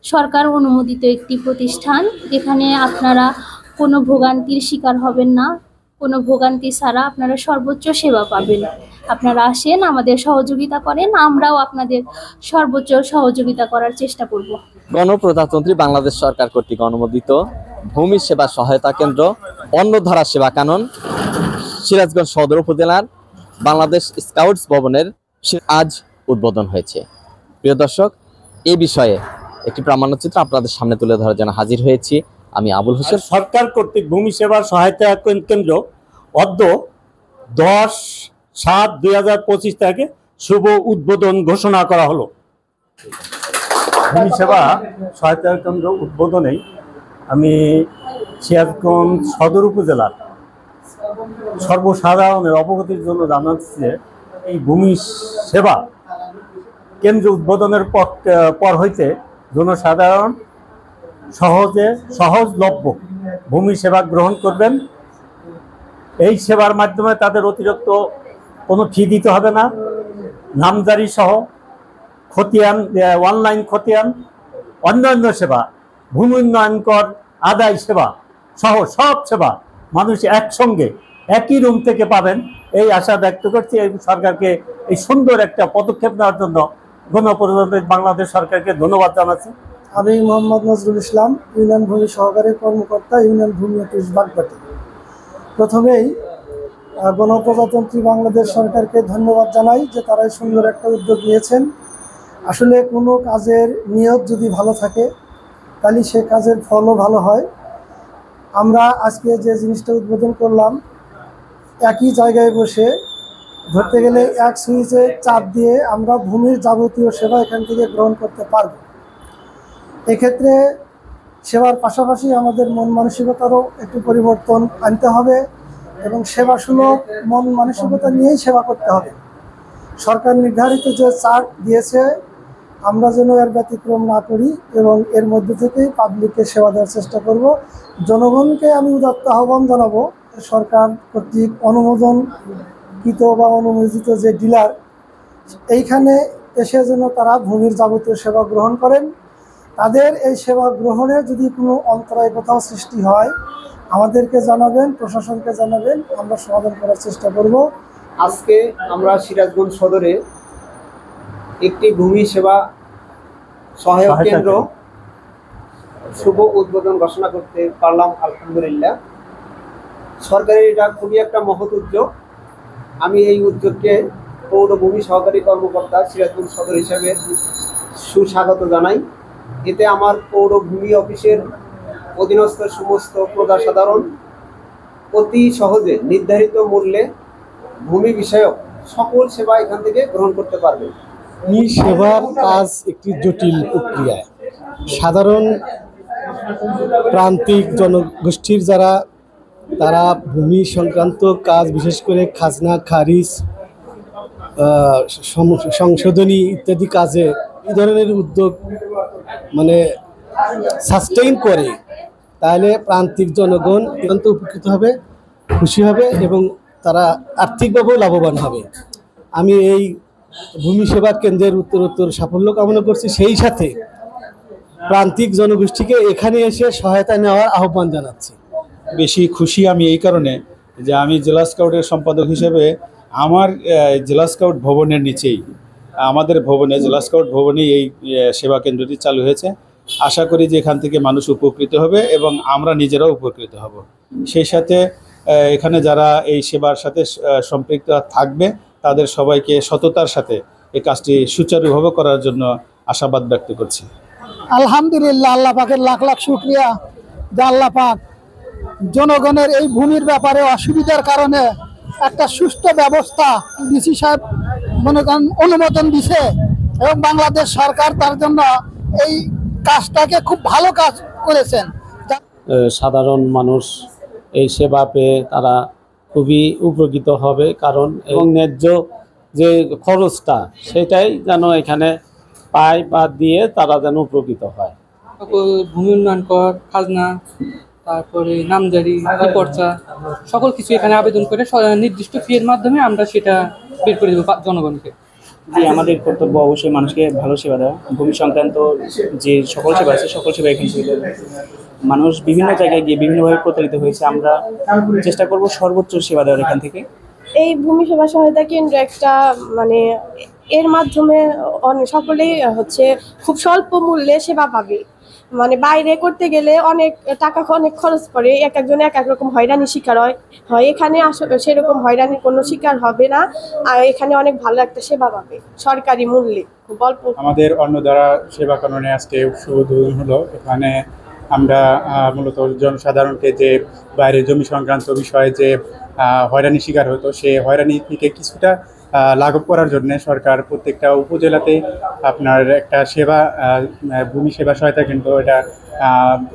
সরকার অনুমোদিত একটি প্রতিষ্ঠান। এখানে আপনারা কোনো ভোগান্তির শিকার হবেন না, কোনো ভোগান্তি ছাড়া আপনারা সর্বোচ্চ সেবা পাবেন। আপনারা আসেন, আমাদের সহযোগিতা করেন, আমরাও আপনাদের সর্বোচ্চ সহযোগিতা করার চেষ্টা করব। গণপ্রজাতন্ত্রী বাংলাদেশ সরকার কর্তৃক অনুমোদিত ভূমি সেবা সহায়তা কেন্দ্র অন্নধারা সেবা কানন সিরাজগঞ্জ সদর উপজেলার বাংলাদেশ স্কাউটস ভবনের আজ উদ্বোধন হয়েছে। প্রিয় দর্শক, এই বিষয়ে একটি প্রামাণ্যচিত্র আপনাদের সামনে তুলে ধরার জন্য হাজির হয়েছি আমি আবুল হোসেন। সরকার কর্তৃক ভূমি সেবা সহায়তা কেন্দ্র অদ্য 10/7/2025 তারিখে শুভ উদ্বোধন ঘোষণা করা হলো। ভূমি সেবা সহায়তা কেন্দ্র উদ্বোধনেই আমি সিরাজগঞ্জ সদর উপজেলার সর্বসাধারণের অবগতির জন্য জানাচ্ছি যে এই ভূমি সেবা কেন্দ্র উদ্বোধনের পর হইতে জনসাধারণ সহজলভ্য ভূমি সেবা গ্রহণ করবেন। এই সেবার মাধ্যমে তাদের অতিরিক্ত কোনো ফি দিতে হবে না। নামজারি সহ খতিয়ান, অনলাইন খতিয়ান, অন্যান্য সেবা, ভূমি উন্নয়ন কর আদায় সেবা সহ সব সেবা মানুষ একসঙ্গে একই রুম থেকে পাবেন, এই আশা ব্যক্ত করছি। এই সরকারকে এই সুন্দর একটা পদক্ষেপ নেওয়ার জন্য গণপ্রজাতন্ত্রী বাংলাদেশ সরকারকে ধন্যবাদ জানাচ্ছি। আমি মোহাম্মদ নজরুল ইসলাম, ইউনিয়ন ভূমি সহকারী কর্মকর্তা, ইউনিয়ন ভূমি অফিস বাগবাটি। প্রথমেই গণপ্রজাতন্ত্রী বাংলাদেশ সরকারকে ধন্যবাদ জানাই যে তারা সুন্দর একটা উদ্যোগ নিয়েছেন। আসলে কোনো কাজের নিয়ত যদি ভালো থাকে তাহলে সে কাজের ফলও ভালো হয়। আমরা আজকে যে জিনিসটা উদ্বোধন করলাম, একই জায়গায় বসে ধরতে গেলে এক সুইচে চাপ দিয়ে আমরা ভূমির যাবতীয় সেবা এখান থেকে গ্রহণ করতে পারব। এক্ষেত্রে সেবার পাশাপাশি আমাদের মন মানসিকতারও একটু পরিবর্তন আনতে হবে এবং সেবাসুলভ মন মানসিকতা নিয়েই সেবা করতে হবে। সরকার নির্ধারিত যে চার্ট দিয়েছে আমরা যেন এর ব্যতিক্রম না করি এবং এর মধ্যে থেকেই পাবলিককে সেবা দেওয়ার চেষ্টা করব। জনগণকে আমি উদাত্ত আহ্বান জানাবো, সরকার কর্তৃক অনুমোদনকৃত বা অনুমোদিত যে ডিলার, এইখানে এসে যেন তারা ভূমির যাবতীয় সেবা গ্রহণ করেন। তাদের এই সেবা গ্রহণে যদি কোনো অন্তরায় কোথাও সৃষ্টি হয় আমাদেরকে জানাবেন, প্রশাসনকে জানাবেন, আমরা সমাধান করার চেষ্টা করব। আজকে আমরা সিরাজগঞ্জ সদরে একটি ভূমি সেবা সহায়ক কেন্দ্র শুভ উদ্বোধন ঘোষণা করতে পারলাম, আলহামদুলিল্লাহ। সরকারের এটা খুবই একটা মহৎ উদ্যোগ। আমি এই উদ্যোগকে পৌর ভূমি সহকারী কর্মকর্তা সিরাজগঞ্জ সদর হিসেবে সুস্বাগত জানাই। এতে আমার পৌর ভূমি অফিসের অধীনস্থ সমস্ত প্রজাসাধারণ অতি সহজে নির্ধারিত মূল্যে ভূমি বিষয়ক সকল সেবা এখান থেকে গ্রহণ করতে পারবে। এই সেবার কাজ একটি জটিল প্রক্রিয়া। সাধারণ প্রান্তিক জনগোষ্ঠীর তারা ভূমি সংক্রান্ত কাজ, বিশেষ করে খাজনা খারিজ, সংশোধনী ইত্যাদি কাজে এই ধরনের উদ্যোগ সাস্টেইন করে, তাহলে প্রান্তিক জনগণ অত্যন্ত উপকৃত হবে, খুশি হবে এবং তারা আর্থিকভাবেও লাভবান হবে। আমি এই ভূমি সেবা কেন্দ্রের উত্তরোত্তর সাফল্য কামনা করছি। সেই সাথে প্রান্তিক জনগোষ্ঠীকে এখানে এসে সহায়তা নেওয়ার আহ্বান জানাচ্ছি। বেশি খুশি আমি এই কারণে যে আমি জেলা স্কাউটের সম্পাদক হিসেবে আমার জেলা স্কাউট ভবনের নিচেই আমাদের ভবনে, জেলা স্কাউট ভবনেই এই সেবা কেন্দ্রটি চালু হয়েছে। আশা করি যে এখান থেকে মানুষ উপকৃত হবে এবং আমরা নিজেরাও উপকৃত হব। সেই সাথে এখানে যারা এই সেবার সাথে সম্পৃক্ত থাকবে তাদের সবাইকে সততার সাথে এই কাজটি সুচারুভাবে করার জন্য আশাবাদ ব্যক্ত করছি। আলহামদুলিল্লাহ, আল্লাহ পাকের লাখ লাখ শুকরিয়া যে আল্লাহ পাক জনগণের এই ভূমির ব্যাপারে অসুবিধার কারণে একটা সুষ্ঠু ব্যবস্থা ডিসি সাহেব মনে করেন অনুমোদন দিছে এবং বাংলাদেশ সরকার তার জন্য এই কাজটাকে খুব ভালো কাজ করেছেন। সাধারণ মানুষ এই সেবা পেয়ে তারা খুবই উপকৃত হবে, কারণ এবং ন্যায্য যে খরচটা সেটাই যেন এখানে পায় বা দিয়ে তারা যেন উপকৃত হয়। ভূমি উন্নয়ন কর, খাজনা, তারপরে নামজারি, পর্চা, সকল কিছু এখানে আবেদন করে নির্দিষ্ট ফি এর মাধ্যমে আমরা সেটা বের করে দেবো জনগণকে। জি, আমাদের কর্তব্য অবশ্যই মানুষকে ভালো সেবা দেওয়া। ভূমি সংক্রান্ত যে সকল সেবা আছে সকল সেবা এখান থেকে দেওয়া। মানুষ বিভিন্ন জায়গায় গিয়ে বিভিন্নভাবে প্রতারিত হয়েছে, আমরা চেষ্টা করব সর্বোচ্চ সেবা দেওয়ার এখান থেকে। এই ভূমি সেবা সহায়তা কেন্দ্র একটা মানে এর মাধ্যমে সকলেই হচ্ছে খুব স্বল্প মূল্যে সেবা পাবে। মানে বাইরে করতে গেলে অনেক টাকা অনেক খরচ পড়ে, এক একজন এক এক রকম হয়রানির শিকার হয়। এখানে আসলে সেরকম হয়রানির কোনো শিকার হবে না, আর এখানে অনেক ভালো একটা সেবা পাবে সরকারি মূল্যে, খুব অল্প। আমাদের অন্নধারা সেবা কাননে আজকে শুভ উদ্বোধন হলো। এখানে আমরা মূলত জনসাধারণকে যে বাইরে জমি সংক্রান্ত বিষয়ে যে হয়রানির শিকার হতো, সেই হয়রানি থেকে কিছুটা লাঘব করার জন্য সরকার প্রত্যেকটা উপজেলাতে আপনার একটা সেবা ভূমি সেবা সহায়তা কেন্দ্র এটা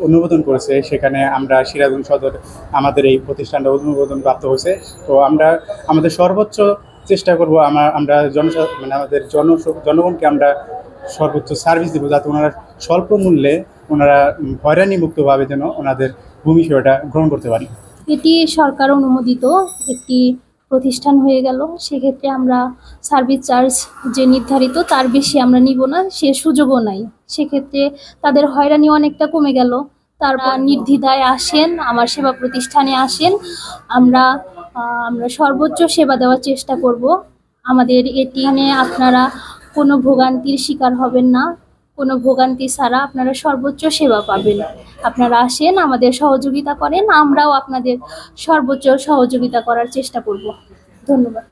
অনুমোদন করেছে। সেখানে আমরা সিরাজগঞ্জ সদর আমাদের এই প্রতিষ্ঠানটা অনুমোদন প্রাপ্ত হয়েছে। তো আমরা আমাদের সর্বোচ্চ চেষ্টা করব, আমরা মানে আমাদের জনগণকে আমরা সর্বোচ্চ সার্ভিস দেবো, যাতে ওনারা স্বল্প মূল্যে ওনারা হয়রানি মুক্তভাবে যেন ওনাদের ভূমি সেবাটা গ্রহণ করতে পারি। এটি সরকার অনুমোদিত একটি প্রতিষ্ঠান হয়ে গেল। সেক্ষেত্রে আমরা সার্ভিস চার্জ যে নির্ধারিত তার বেশি আমরা নিব না, সে সুযোগও নাই। সেক্ষেত্রে তাদের হয়রানি অনেকটা কমে গেল। তারা নির্দ্বিধায় আসেন, আমার সেবা প্রতিষ্ঠানে আসেন, আমরা সর্বোচ্চ সেবা দেওয়ার চেষ্টা করব। আমাদের এখানে আপনারা কোনো ভোগান্তির শিকার হবেন না, কোনো ভোগান্তি ছাড়া আপনারা সর্বোচ্চ সেবা পাবেন। আপনারা আসেন, আমাদের সহযোগিতা করেন, আমরাও আপনাদের সর্বোচ্চ সহযোগিতা করার চেষ্টা করব। ধন্যবাদ।